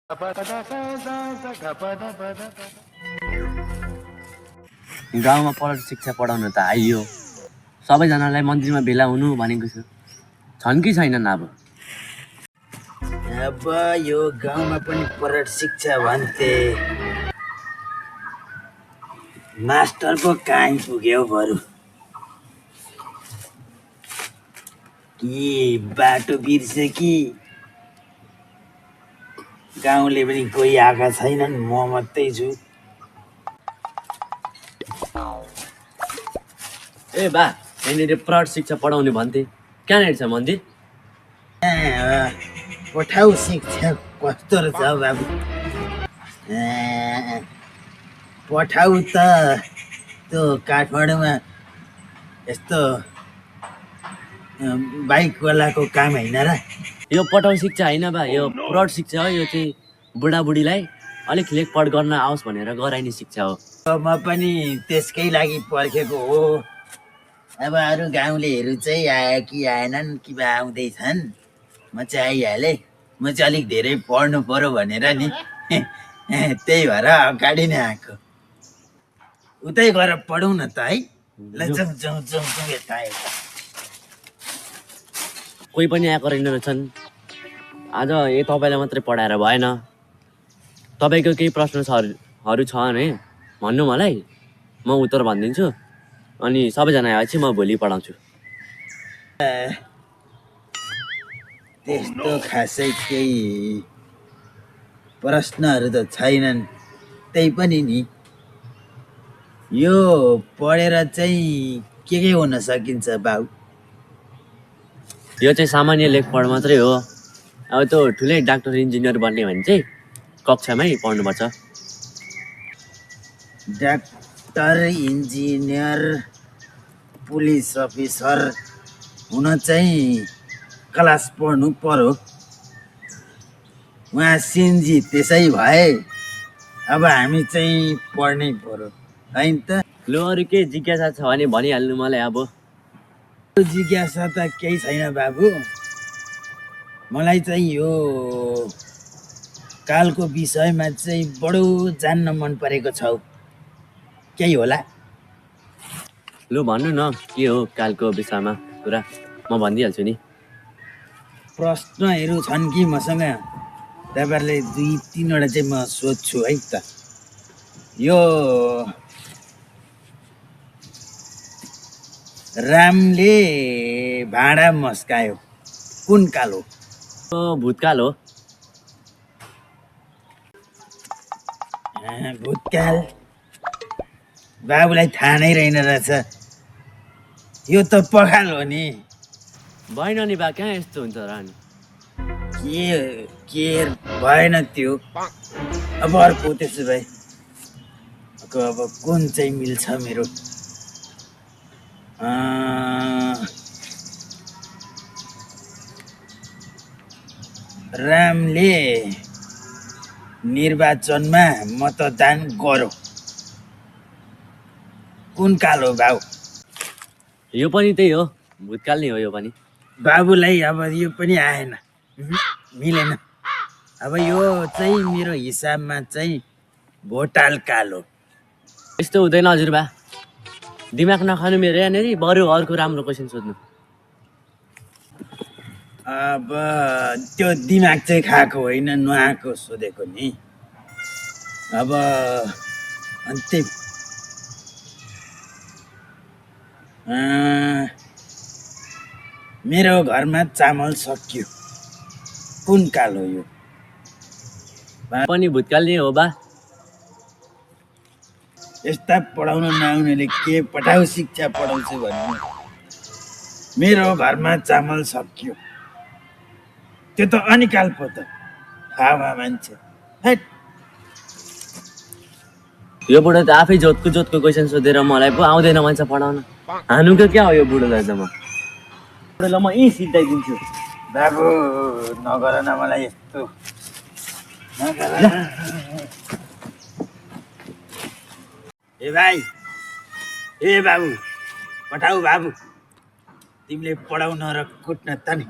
गाउँमा पढ शिक्षा पढाउन त आइयो, सबैजनालाई मन्दिरमा भेला हुनु भनेको छु। छन् कि छैनन्? अब यो गाउँमा पनि पढ शिक्षा भन्थे, मास्टर पो कहीँ पुग्यो बरु। कि बाटो बिर्से कि गाउँले पनि कोही आएका छैनन्, म मात्रै छु। ए बा, यहाँनिर प्रौढ शिक्षा पढाउने भन्थे, कहाँनिर छ मन्दिर? पठाउ शिक्षा कस्तो रहेछ बाबु? पठाउ त त्यो काठमाडौँमा यस्तो बाइकवालाको काम होइन र? यो पठाउ शिक्षा होइन बा, यो प्रौढ शिक्षा हो। यो चाहिँ बुढाबुढीलाई अलिक लेखपढ गर्न आओस् भनेर गराइने शिक्षा हो। म पनि त्यसकै लागि पर्खेको हो। अब अरू गाउँलेहरू चाहिँ आए कि आएनन् कि बा आउँदैछन्, म चाहिँ आइहालेँ। म चाहिँ अलिक धेरै पढ्नु पर्यो भनेर नि, त्यही भएर अगाडि नै आएको। उतै गएर पढौँ न त है। ल जाउँ जाउँ जाउँ जाउँ यता यता। कोही पनि आएको रहेन रहेछन् आज। यो तपाईँलाई मात्रै पढाएर भएन। तपाईँको केही प्रश्नहरू छ भने भन्नु मलाई, म उत्तर भनिदिन्छु। अनि सबैजना आएपछि म भोलि पढाउँछु। त्यस्तो खासै केही प्रश्नहरू त छैनन्। त्यही पनि नि, यो पढेर चाहिँ के हुन सकिन्छ बाउ? यो चाहिँ सामान्य लेखपढ मात्रै हो। अब त्यो ठुलै डाक्टर इन्जिनियर बन्ने भने चाहिँ कक्षामै पढ्नुपर्छ। डाक्टर इन्जिनियर पुलिस अफिसर हुन चाहिँ क्लास पढ्नु पर्यो। उहाँ सिन्जी त्यसै भए, अब हामी चाहिँ पढ्नै पर्यो होइन त? लु, अरू के जिज्ञासा छ भने भनिहाल्नु मलाई। अब जिज्ञासा त केही छैन बाबु। मलाई चाहिँ यो कालको विषयमा चाहिँ बडो जान्न मन परेको छ। केही होला? लु भन्नु न, के हो कालको विषयमा कुरा, म भनिदिइहाल्छु नि। प्रश्नहरू छन् कि मसँग? तपाईँहरूले 2-3वटा चाहिँ म सोध्छु है त। यो रामले भाँडा मस्कायो कुन काल हो? भूतकाल हो। भूतकाल? बाबुलाई थाहा नै रहेन रहेछ। यो त पखाल हो नि। भएन नि बा, कहाँ यस्तो हुन्छ र? अनि के भएन त्यो? अब अर्को त्यसो भए अब कुन चाहिँ मिल्छ मेरो? रामले निर्वाचनमा मतदान गर्यो कुन काल हो बाबु? यो पनि त्यही हो, भूतकाल नै हो यो पनि। बाबुलाई अब यो पनि आएन, मिलेन। अब यो चाहिँ मेरो हिसाबमा चाहिँ भोटाल काल हो। यस्तो हुँदैन हजुर बा, दिमाग नखानु मेरो यहाँनिर। बरु अर्को राम्रो क्वेसन सोध्नु। अब त्यो दिमाग चाहिँ खाएको होइन, नुहाएको सोधेको नि। अब अन्तिम मेरो घरमा चामल सकियो कुन काल हो? यो पनि भूतकाल नै हो बा। यस्ता पढाउन नआउनेले के पठाउ शिक्षा पढाउँछु भन्नु? मेरो घरमा चामल सकियो, त्यो त अनिकाल पो त। हावा मान्छे हैट। यो बुढो त आफै जोतको क्वेसन सोधेर मलाई पो आउँदैन भन्छ पढाउन। हानुको क्या हो यो बुढोलाई त? बुढोलाई म यहीँ सिधाइदिन्छु। बाबु नगर न मलाई यस्तो, नगर। ए भाइ, ए बाबु, पठाउ बाबु। तिमीले पढाउन र कुट्न त नि।